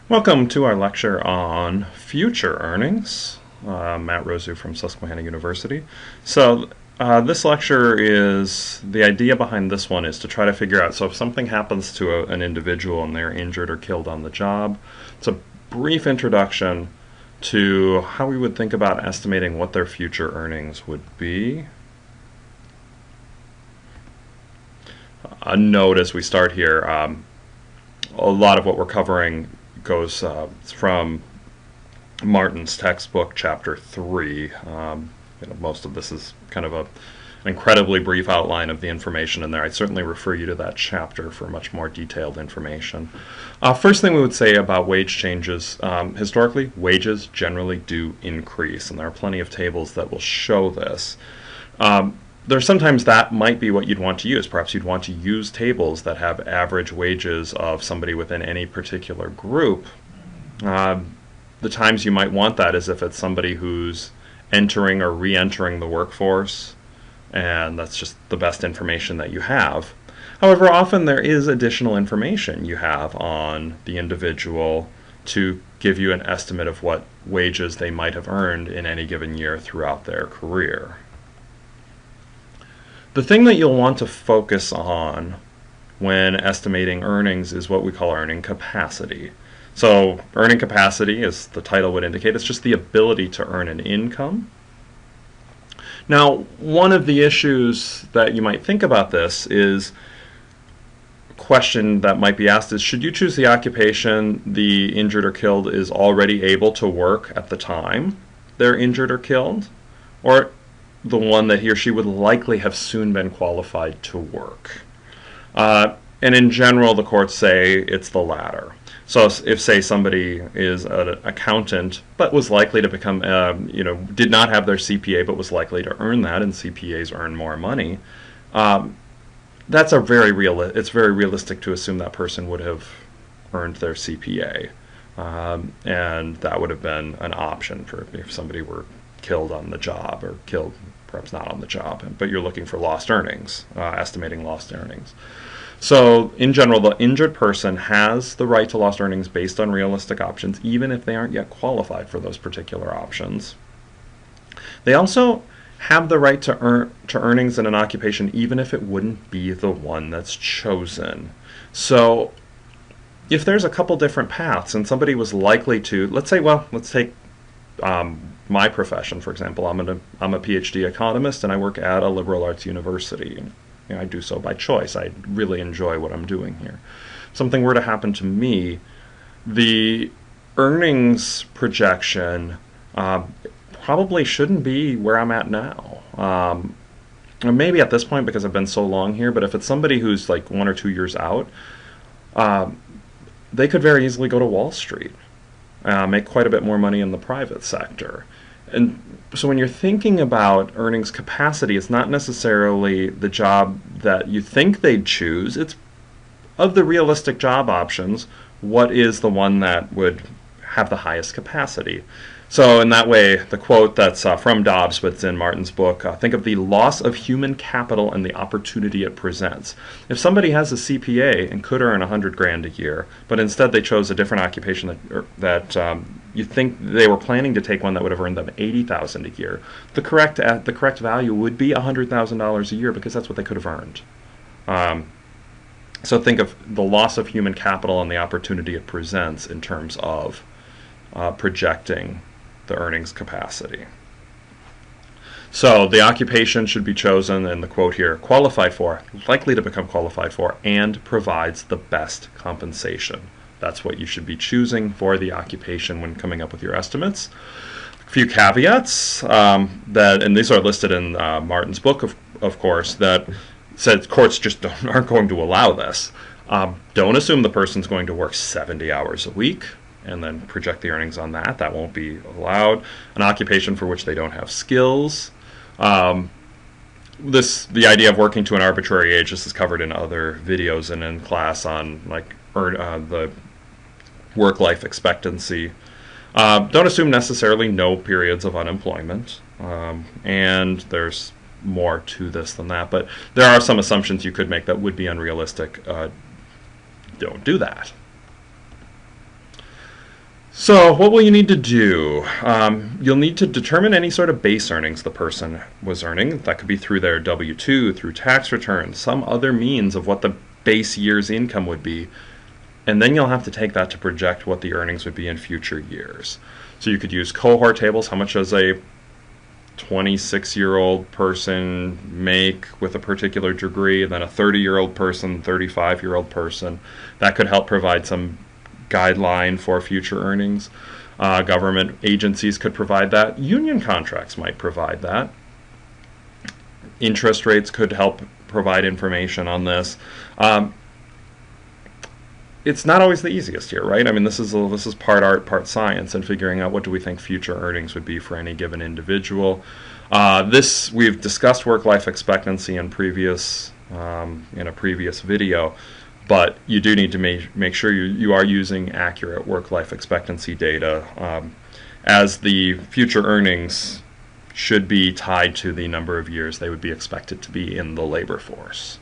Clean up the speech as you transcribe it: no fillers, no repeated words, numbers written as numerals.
Welcome to our lecture on future earnings. Matt Rousu from Susquehanna University. This lecture is, the idea behind this one is to try to figure out, so if something happens to an individual and they're injured or killed on the job, it's a brief introduction to how we would think about estimating what their future earnings would be. A note as we start here, a lot of what we're covering goes from Martin's textbook, chapter 3. Most of this is kind of an incredibly brief outline of the information in there. I'd certainly refer you to that chapter for much more detailed information. First thing we would say about wage changes, historically, wages generally do increase, and there are plenty of tables that will show this. There's sometimes that might be what you'd want to use. Perhaps you'd want to use tables that have average wages of somebody within any particular group. The times you might want that is if it's somebody who's entering or re-entering the workforce, and that's just the best information that you have. However, often there is additional information you have on the individual to give you an estimate of what wages they might have earned in any given year throughout their career. The thing that you'll want to focus on when estimating earnings is what we call earning capacity. So earning capacity, as the title would indicate, it's just the ability to earn an income. Now, one of the issues that you might think about this is a question that might be asked is, should you choose the occupation the injured or killed is already able to work at the time they're injured or killed, or the one that he or she would likely have soon been qualified to work? And in general, the courts say it's the latter. So if, say, somebody is an accountant but was likely to become, did not have their CPA but was likely to earn that, and CPAs earn more money, that's it's very realistic to assume that person would have earned their CPA. And that would have been an option for if somebody were killed on the job, or killed perhaps not on the job, but you're looking for lost earnings, estimating lost earnings. So in general, the injured person has the right to lost earnings based on realistic options, even if they aren't yet qualified for those particular options. They also have the right to earnings in an occupation, even if it wouldn't be the one that's chosen. So if there's a couple different paths and somebody was likely to, let's take my profession, for example. I'm a PhD economist, and I work at a liberal arts university. I do so by choice. I really enjoy what I'm doing here. Something were to happen to me, the earnings projection probably shouldn't be where I'm at now. Maybe at this point because I've been so long here, but if it's somebody who's like 1 or 2 years out, they could very easily go to Wall Street, make quite a bit more money in the private sector. And so when you're thinking about earnings capacity, it's not necessarily the job that you think they'd choose. It's, of the realistic job options, what is the one that would have the highest capacity? So in that way, the quote that's from Dobbs, but it's in Martin's book, think of the loss of human capital and the opportunity it presents. If somebody has a CPA and could earn $100,000 a year, but instead they chose a different occupation that you think they were planning to take one that would have earned them $80,000 a year, the correct value would be $100,000 a year, because that's what they could have earned. So think of the loss of human capital and the opportunity it presents in terms of projecting the earnings capacity. So the occupation should be chosen, and the quote here, qualified for, likely to become qualified for, and provides the best compensation. That's what you should be choosing for the occupation when coming up with your estimates. A few caveats, and these are listed in Martin's book, of course, that said courts just aren't going to allow this. Don't assume the person's going to work 70 hours a week and then project the earnings on that. That won't be allowed. An occupation for which they don't have skills. The idea of working to an arbitrary age, this is covered in other videos and in class on the work-life expectancy. Don't assume necessarily no periods of unemployment. And there's more to this than that, but there are some assumptions you could make that would be unrealistic. Don't do that. So what will you need to do? You'll need to determine any sort of base earnings the person was earning. That could be through their W-2, through tax returns, some other means of what the base year's income would be. And then you'll have to take that to project what the earnings would be in future years. So you could use cohort tables. How much does a 26-year-old person make with a particular degree, and then a 30-year-old person, 35-year-old person? That could help provide some guideline for future earnings. Government agencies could provide that. Union contracts might provide that. Interest rates could help provide information on this. It's not always the easiest here, right? I mean, this is part art, part science, and figuring out what do we think future earnings would be for any given individual. We've discussed work-life expectancy in a previous video, but you do need to make sure you are using accurate work-life expectancy data, as the future earnings should be tied to the number of years they would be expected to be in the labor force.